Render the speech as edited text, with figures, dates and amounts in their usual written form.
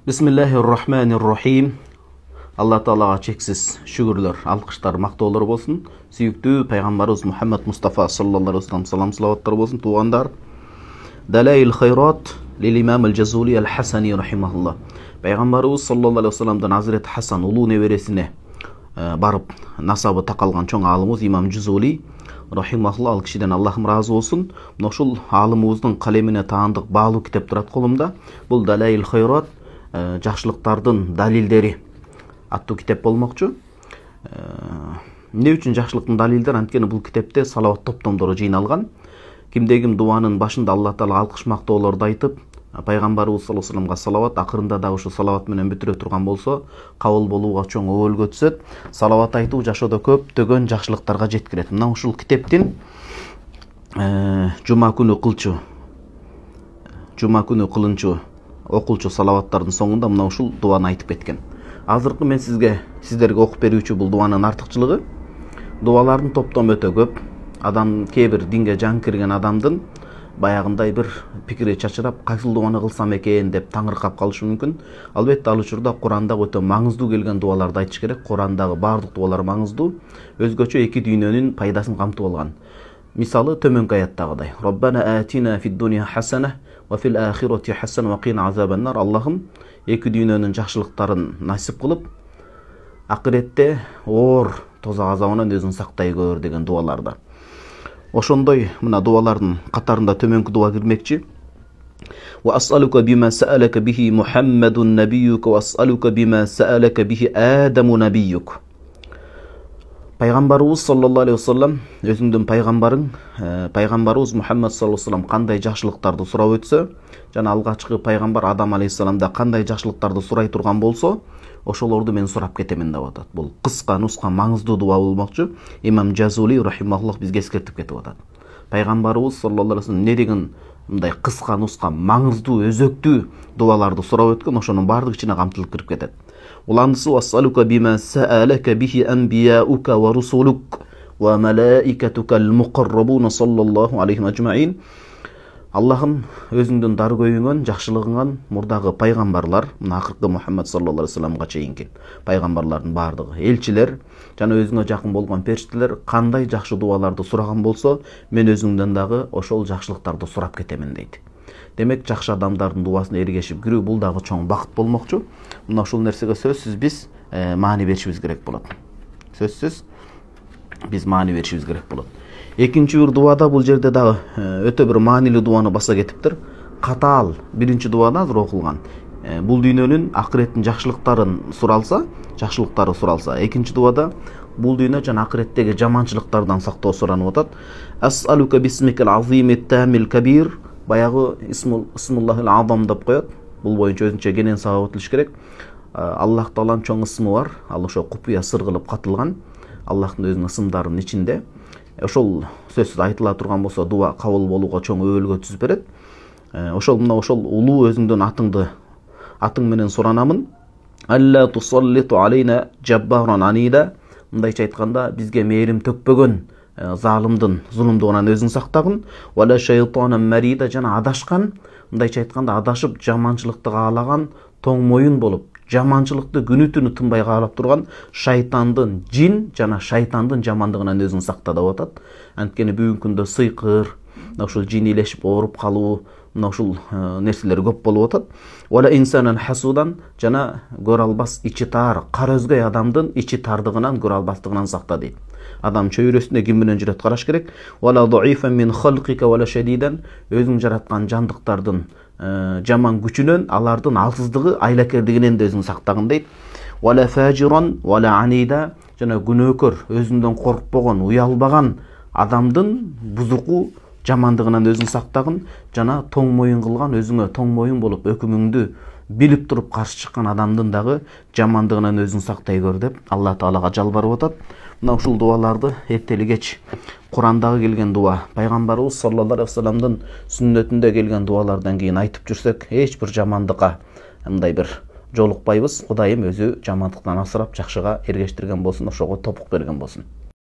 Bismillahirrahmanirrahim. Алла Таалага чексиз шүгүрлөр, алкыштар, мактоолор болсун. Сүйүктүү пайгамбарыбыз Мухаммад Мустафа саллаллаху алейхи вассалам салам салаваттар болсун. Туугандар. Далаил хайрат лил имам аль-Жазули аль-Хасани рахимахуллах. Пайгамбарыбыз саллаллаху алейхи вассаламдан Hazret Хасан улуу небересине барып насабы такалган чоң алымыбыз имам Жазули рахимахуллах, ал кишиден Аллахым разы болсун. Мына ушул алымыбыздын калемине таандык баалуу китеп турат колумда. Бул Далаил хайрат жакшылыктардын далилдери аттуу китеп болмокчу. Эмне үчүн жакшылыктын далилдери? Анткени бул китепте салават топтомдору жыйналган. Кимде ким дуанын башында Алла Таала алкыш мактоолорду айтып, пайгамбарыбыз саллаллаху алейхи вассаламга салават, акырында дагы ушу салават менен бүтүрө турган болсо, кабыл болууга чоң өбөлгө түшөт. Салават айтуу жашоодо көптөгөн жакшылыктарга жеткирет. Мына ушул китептин жума күнү кылынчу окулчу салаваттардын соңунда мына ушул дуаны айтып кеткен. Азыркы мен сиздерге окуп берүүчү бул дуанын артыкчылыгы, дуалардын топтому өтө көп. Адам кээ бир динге жаңы кирген адамдын баягындай бир пикири чачырап, кайсыл дуаны кылсам экен деп таңыркап калышы мүмкүн. Албетте ал учурда Курандагы өтө маңыздуу келген дуаларды айтыш керек. Курандагы баардык дуалар маңыздуу, өзгөчө эки дүйнөнүн пайдасын камтып алган. Мисалы төмөнкү аяттагыдай: Роббана атина фид дуния хасана ва фил ахирати хасан ва кина азабан-нар. Аллахым эки дүйнөнүн жакшылыктарын насип кылып, акыретте оор тозак азабынан өзүн сактай көр деген дуаларда. Ошондой мына дуалардын катарында төмөнкү дуа кирмекчи. Ва ас'алука бима са'алака бихи Мухаммадун набиюка ва ас'алука бима са'алака бихи Адаму набиюк. Пайгамбарыбыз саллаллаху алейхи вассалам, өзүңдүн пайгамбарыбыз Мухаммад саллаллаху алейхи вассалам кандай жакшылыктарды сурап өтсө, жана алгачкы пайгамбар Адам алейхиссаламда кандай жакшылыктарды сурай турган болсо, ошолорду мен сурап кетемин деп атат. Бул кыска, нуска, маңыздуу дуа болмокчу. Имам Жазули рахимахуллах бизге эскертип кетип атат. Пайгамбарыбыз саллаллаху алейхи вассалам эмне деген мындай кыска, нуска, маңыздуу, өзөктүү дуаларды сурап өткөн, ошонун баардыгы ичине камтылып кирип кетет. Уландысы вассалука бима саалака бихи анбияука ва русулук ва малаикатука ал-муқаррабуна саллаллаху алейхи аджмаин. Аллахым өзүңдүн даргөйүңөн, жакшылыгыңан мурдагы пайгамбарлар, мына акыркы Мухаммад саллаллаху алейхи вассаламга чейинки пайгамбарлардын баардыгы, элчилер жана өзүңө жакын болгон периштелер кандай жакшы дуаларды сураган болсо, мен өзүңдөн дагы ошол жакшылыктарды сурап кетемин дейт. Демек, жакшы адамдардын дуасына эргешип кирүү бул дагы чоң бакыт болмокчу. Мына ушул нерсеге сөзсүз биз маани беришибиз керек болот. Сөзсүз биз маани беришибиз керек болот. Экинчи бир дуада бул жерде дагы өтө бир маанилүү дуаны баса кетиптир. Катаал биринчи дуада азыр окулган. Бул дүйнөнүн акыреттин жакшылыктары суралса, экинчи дуада бул дүйнө жана акыреттеги жаманчылыктардан сактоо суранып атат. Ас'алука бисмикал азимит тамил кабир. Баягы исмуллахил азам деп коет. Бул боюнча өзүнчө кенен сабап өтүлүш керек. Аллах Тааланын чоң ысымы бар. Ал ошо купуя сыр кылып катылган. Аллахтын өзүнүн ысымдарынын ичинде. Ошол сөзсүз айтыла турган болсо, дуа кабыл болууга чоң өбөлгө түзүп берет. Ошол улуу өзүңдүн атың менен суранамын. Алла тусаллиту алейна жаббаран анида. Мындайча айтканда, бизге мээрим төкпөгөн залымдын зулумдугунан өзүң сактагын. Вала шайтанан марида, жана адашкан, мындайча айтканда адашып жаманчылыкты каалаган, тоң моюн болуп, жаманчылыкты күнү түнү тынбай каалап турган шайтандын, жин жана шайтандын жамандыгынан өзүң сакта деп атат. Анткени бүгүнкү күндө сыйкыр, ушул жин илешип ооруп калуу, мына ушул нерселер көп болуп атат. Вала инсанан хасудан, жана көрө албас ичи тар, кара өзгөй адамдын ичи тардыгынан, көрө албастыгынан сакта дейт. Адам чөйрөсүндө ким менен жүрөт караш керек. Вала дуифан мин халқика вала шадидан, өзүң жараткан жандыктардын жаман күчүнөн, алардын алсыздыгы, айлакердигинен да өзүң сактагын дейт. Вала фажиран вала анида, жана күнөөкөр, өзүндөн коркпогон, уялбаган адамдын бузуку жамандыгынан өзүң сактагын, жана тоң моюн кылган, өзүңө тоң моюн болуп өкүмүңдү билип туруп каршы чыккан адамдын дагы жамандыгынан өзүң сактай көр деп Алла Таалага жалбарып атат. Мына ушул дуаларды эртели кеч Курандагы келген дуа, пайгамбарыбыз саллаллаху алейхи вассаламдын сүннөтүндө келген дуалардан кийин айтып жүрсөк, эч бир жамандыкка мындай бир жолукпайбыз. Кудайым өзү жамандыктан асырап, жакшыга эргештирген болсун, ошого топук берген болсун.